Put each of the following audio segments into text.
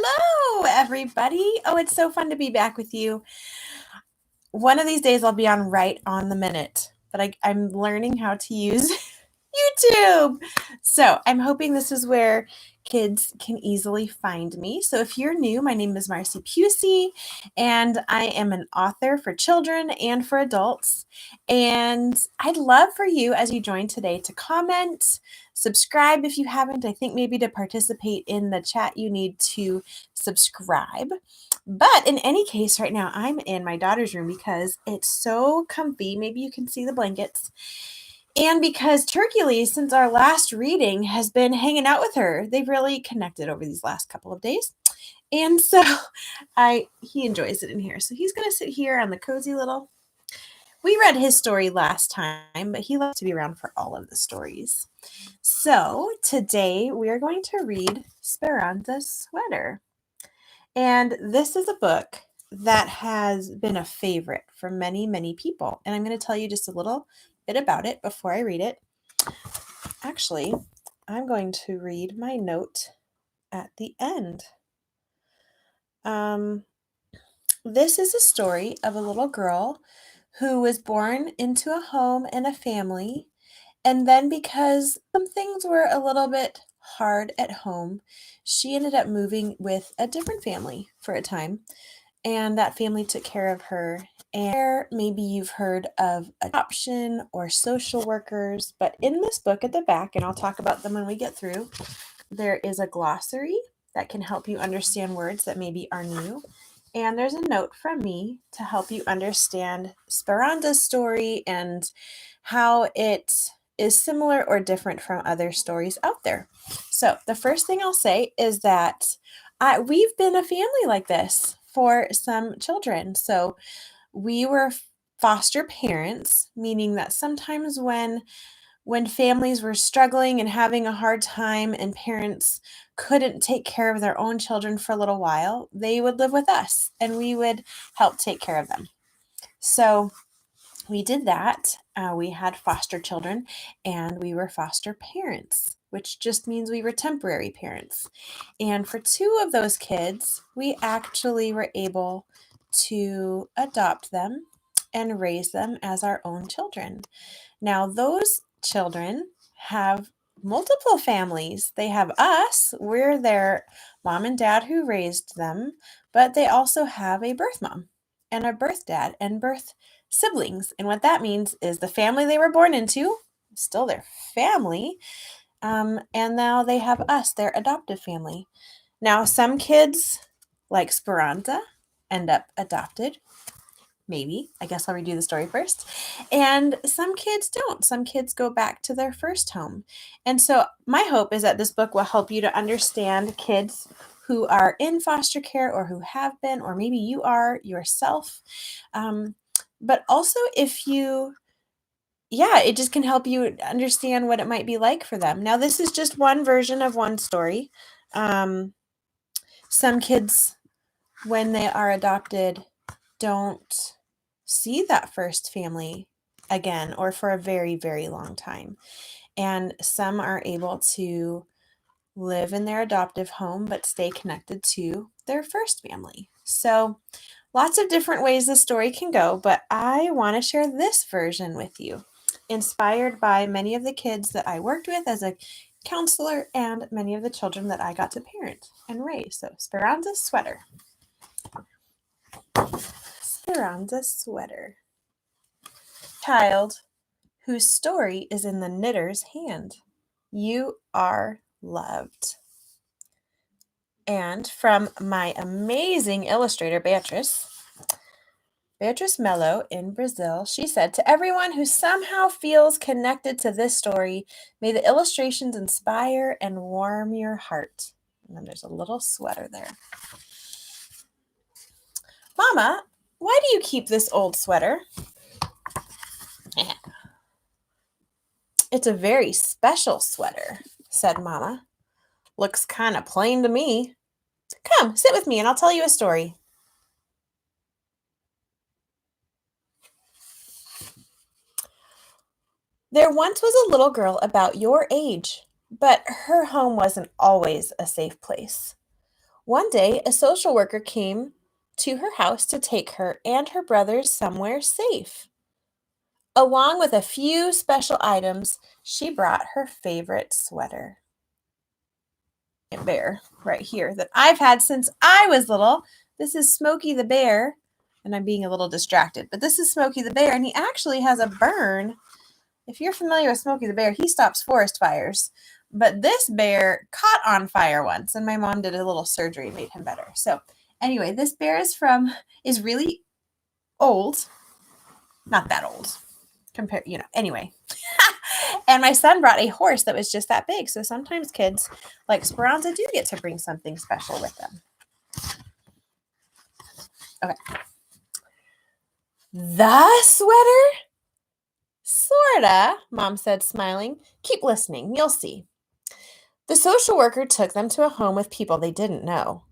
Hello, everybody. Oh, it's so fun to be back with you. One of these days I'll be on right on the minute, but I'm learning how to use YouTube. So I'm hoping this is where kids can easily find me. So if you're new, my name is Marcy Pusey, and I am an author for children and for adults. And I'd love for you, as you join today, to comment, subscribe if you haven't. I think maybe to participate in the chat, you need to subscribe. But in any case, right now I'm in my daughter's room because it's so comfy. Maybe you can see the blankets. And because Turkey, since our last reading, has been hanging out with her. They've really connected over these last couple of days. And so he enjoys it in here. So he's going to sit here on the cozy little. We read his story last time, but he loves to be around for all of the stories. So today we are going to read Speranza Sweater. And this is a book that has been a favorite for many, many people. And I'm going to tell you just a little bit about it before I read it. Actually, I'm going to read my note at the end. This is a story of a little girl who was born into a home and a family. And then because some things were a little bit hard at home, she ended up moving with a different family for a time. And that family took care of her. And maybe you've heard of adoption or social workers, but in this book at the back, and I'll talk about them when we get through, there is a glossary that can help you understand words that maybe are new. And there's a note from me to help you understand Speranza's story and how it is similar or different from other stories out there. So the first thing I'll say is that we've been a family like this for some children. So we were foster parents, meaning that sometimes when families were struggling and having a hard time and parents couldn't take care of their own children for a little while, they would live with us and we would help take care of them. So we did that. We had foster children and we were foster parents, which just means we were temporary parents. And for two of those kids, we actually were able to adopt them and raise them as our own children. Now, those children have multiple families. They have us, we're their mom and dad who raised them, but they also have a birth mom and a birth dad and birth siblings. And what that means is the family they were born into, still their family, and now they have us, their adoptive family. Now, some kids, like Speranza, end up adopted. Maybe. I guess I'll redo the story first. And some kids don't. Some kids go back to their first home. And so my hope is that this book will help you to understand kids who are in foster care or who have been, or maybe you are yourself. But also it just can help you understand what it might be like for them. Now, this is just one version of one story. Some kids, when they are adopted, don't see that first family again or for a very, very long time. And some are able to live in their adoptive home but stay connected to their first family. So lots of different ways the story can go, but I want to share this version with you, inspired by many of the kids that I worked with as a counselor and many of the children that I got to parent and raise. So Speranza Sweater. Speranza Sweater. Child whose story is in the knitter's hand. You are loved. And from my amazing illustrator, Beatrice Mello in Brazil, she said, "To everyone who somehow feels connected to this story, may the illustrations inspire and warm your heart." And then there's a little sweater there. Mama, why do you keep this old sweater? It's a very special sweater, said Mama. Looks kind of plain to me. Come, sit with me and I'll tell you a story. There once was a little girl about your age, but her home wasn't always a safe place. One day, a social worker came to her house to take her and her brothers somewhere safe. Along with a few special items, she brought her favorite sweater. Bear right here that I've had since I was little. This is Smokey the Bear, and I'm being a little distracted, but this is Smokey the Bear, and he actually has a burn. If you're familiar with Smokey the Bear, he stops forest fires. But this bear caught on fire once, and my mom did a little surgery and made him better. So anyway, this bear is really old. Not that old. Anyway. And my son brought a horse that was just that big. So sometimes kids like Speranza do get to bring something special with them. Okay. The sweater? Sorta, Mom said, smiling. Keep listening. You'll see. The social worker took them to a home with people they didn't know.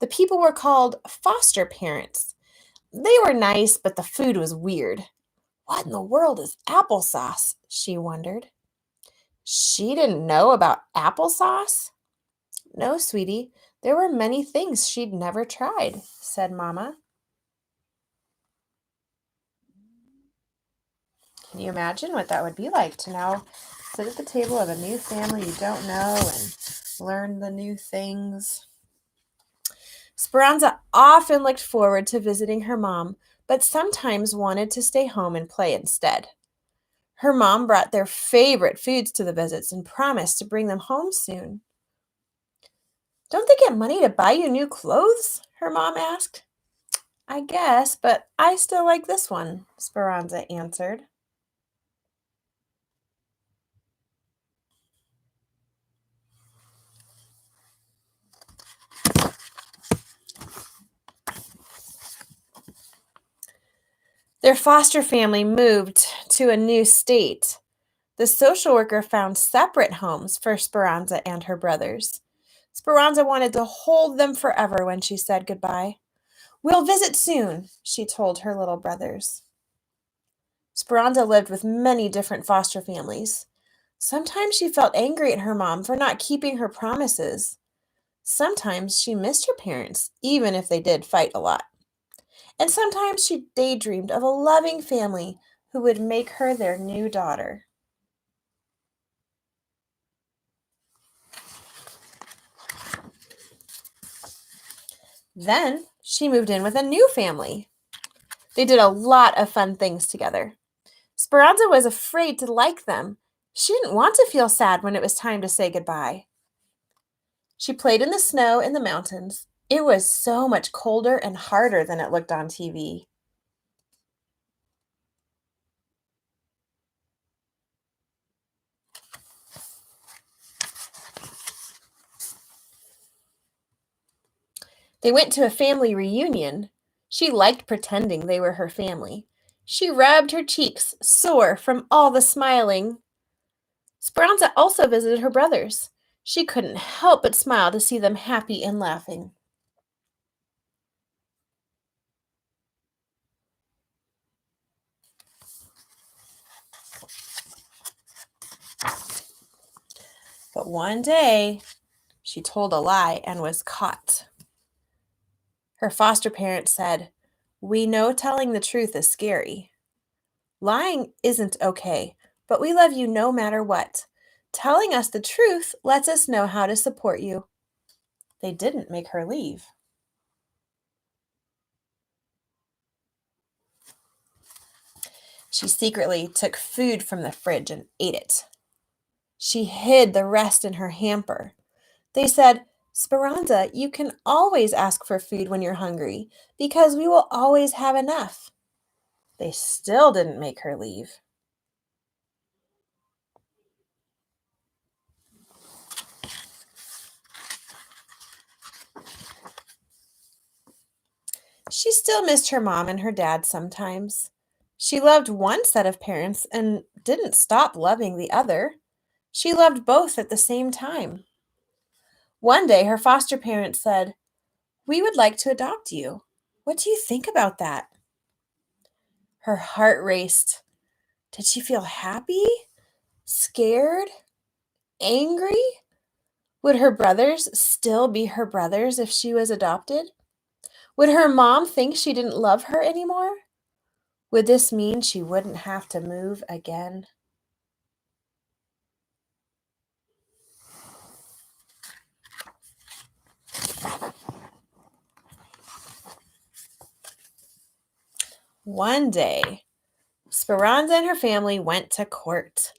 The people were called foster parents. They were nice, but the food was weird. What in the world is applesauce? She wondered. She didn't know about applesauce? No, sweetie, there were many things she'd never tried, said Mama. Can you imagine what that would be like to now sit at the table of a new family you don't know and learn the new things? Speranza often looked forward to visiting her mom, but sometimes wanted to stay home and play instead. Her mom brought their favorite foods to the visits and promised to bring them home soon. Don't they get money to buy you new clothes? Her mom asked. I guess, but I still like this one, Speranza answered. Their foster family moved to a new state. The social worker found separate homes for Speranza and her brothers. Speranza wanted to hold them forever when she said goodbye. We'll visit soon, she told her little brothers. Speranza lived with many different foster families. Sometimes she felt angry at her mom for not keeping her promises. Sometimes she missed her parents, even if they did fight a lot. And sometimes she daydreamed of a loving family who would make her their new daughter. Then she moved in with a new family. They did a lot of fun things together. Speranza was afraid to like them. She didn't want to feel sad when it was time to say goodbye. She played in the snow in the mountains. It was so much colder and harder than it looked on TV. They went to a family reunion. She liked pretending they were her family. She rubbed her cheeks sore from all the smiling. Speranza also visited her brothers. She couldn't help but smile to see them happy and laughing. But one day, she told a lie and was caught. Her foster parents said, "We know telling the truth is scary. Lying isn't okay, but we love you no matter what. Telling us the truth lets us know how to support you." They didn't make her leave. She secretly took food from the fridge and ate it. She hid the rest in her hamper. They said, "Speranza, you can always ask for food when you're hungry because we will always have enough." They still didn't make her leave. She still missed her mom and her dad sometimes. She loved one set of parents and didn't stop loving the other. She loved both at the same time. One day, her foster parents said, "We would like to adopt you. What do you think about that?" Her heart raced. Did she feel happy? Scared? Angry? Would her brothers still be her brothers if she was adopted? Would her mom think she didn't love her anymore? Would this mean she wouldn't have to move again? One day, Speranza and her family went to court.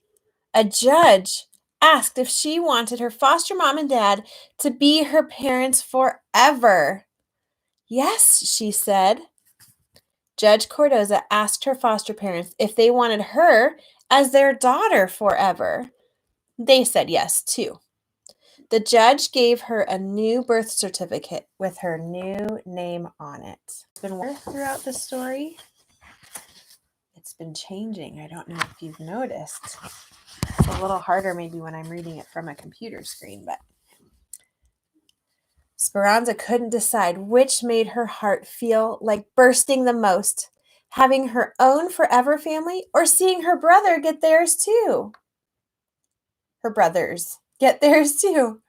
A judge asked if she wanted her foster mom and dad to be her parents forever. Yes, she said. Judge Cordoza asked her foster parents if they wanted her as their daughter forever. They said yes, too. The judge gave her a new birth certificate with her new name on it. It's been throughout the story. It's been changing. I don't know if you've noticed. It's a little harder maybe when I'm reading it from a computer screen, but Speranza couldn't decide which made her heart feel like bursting the most, having her own forever family or seeing her brother get theirs too. Her brothers get theirs too.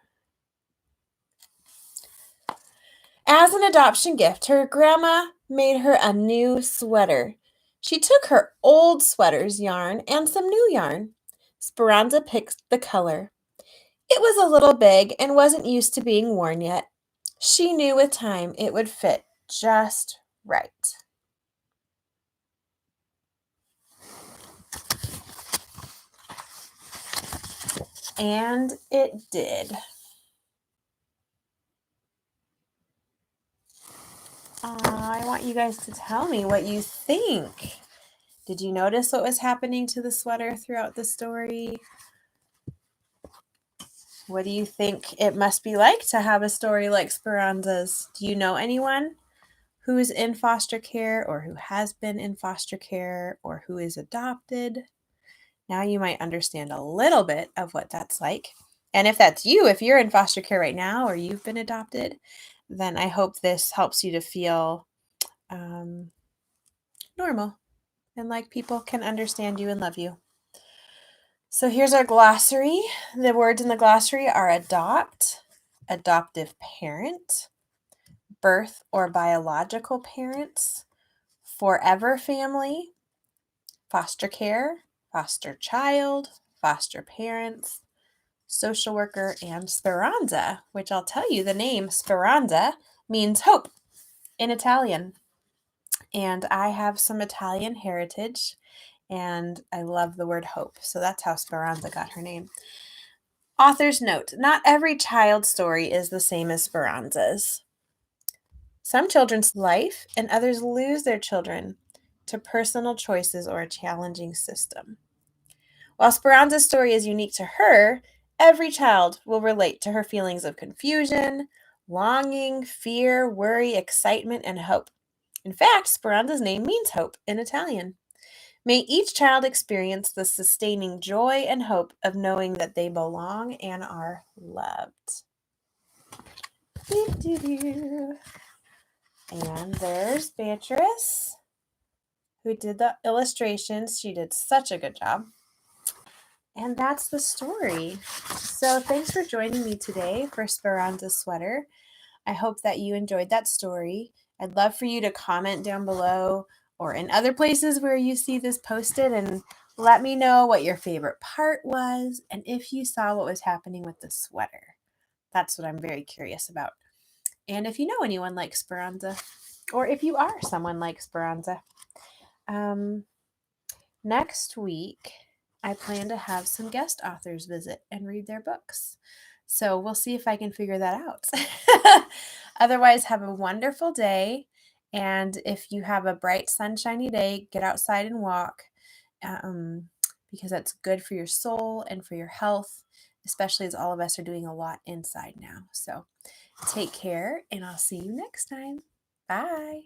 As an adoption gift, her grandma made her a new sweater. She took her old sweater's yarn and some new yarn. Speranza picked the color. It was a little big and wasn't used to being worn yet. She knew with time it would fit just right. And it did. I want you guys to tell me what you think. Did you notice what was happening to the sweater throughout the story? What do you think it must be like to have a story like Speranza's? Do you know anyone who is in foster care or who has been in foster care or who is adopted? Now you might understand a little bit of what that's like. And if that's you, if you're in foster care right now or you've been adopted, then I hope this helps you to feel normal and like people can understand you and love you. So here's our glossary. The words in the glossary are adopt, adoptive parent, birth or biological parents, forever family, foster care, foster child, foster parents, social worker, and Speranza, which I'll tell you the name Speranza means hope in Italian. And I have some Italian heritage, and I love the word hope. So that's how Speranza got her name. Author's note: not every child's story is the same as Speranza's. Some children's life and others lose their children to personal choices or a challenging system. While Speranza's story is unique to her, every child will relate to her feelings of confusion, longing, fear, worry, excitement, and hope. In fact, Speranza's name means hope in Italian. May each child experience the sustaining joy and hope of knowing that they belong and are loved. And there's Beatrice, who did the illustrations. She did such a good job. And that's the story. So thanks for joining me today for Speranza Sweater. I hope that you enjoyed that story. I'd love for you to comment down below or in other places where you see this posted and let me know what your favorite part was and if you saw what was happening with the sweater. That's what I'm very curious about. And if you know anyone like Speranza, or if you are someone like Speranza. Next week, I plan to have some guest authors visit and read their books. So we'll see if I can figure that out. Otherwise, have a wonderful day. And if you have a bright, sunshiny day, get outside and walk because that's good for your soul and for your health, especially as all of us are doing a lot inside now. So take care, and I'll see you next time. Bye.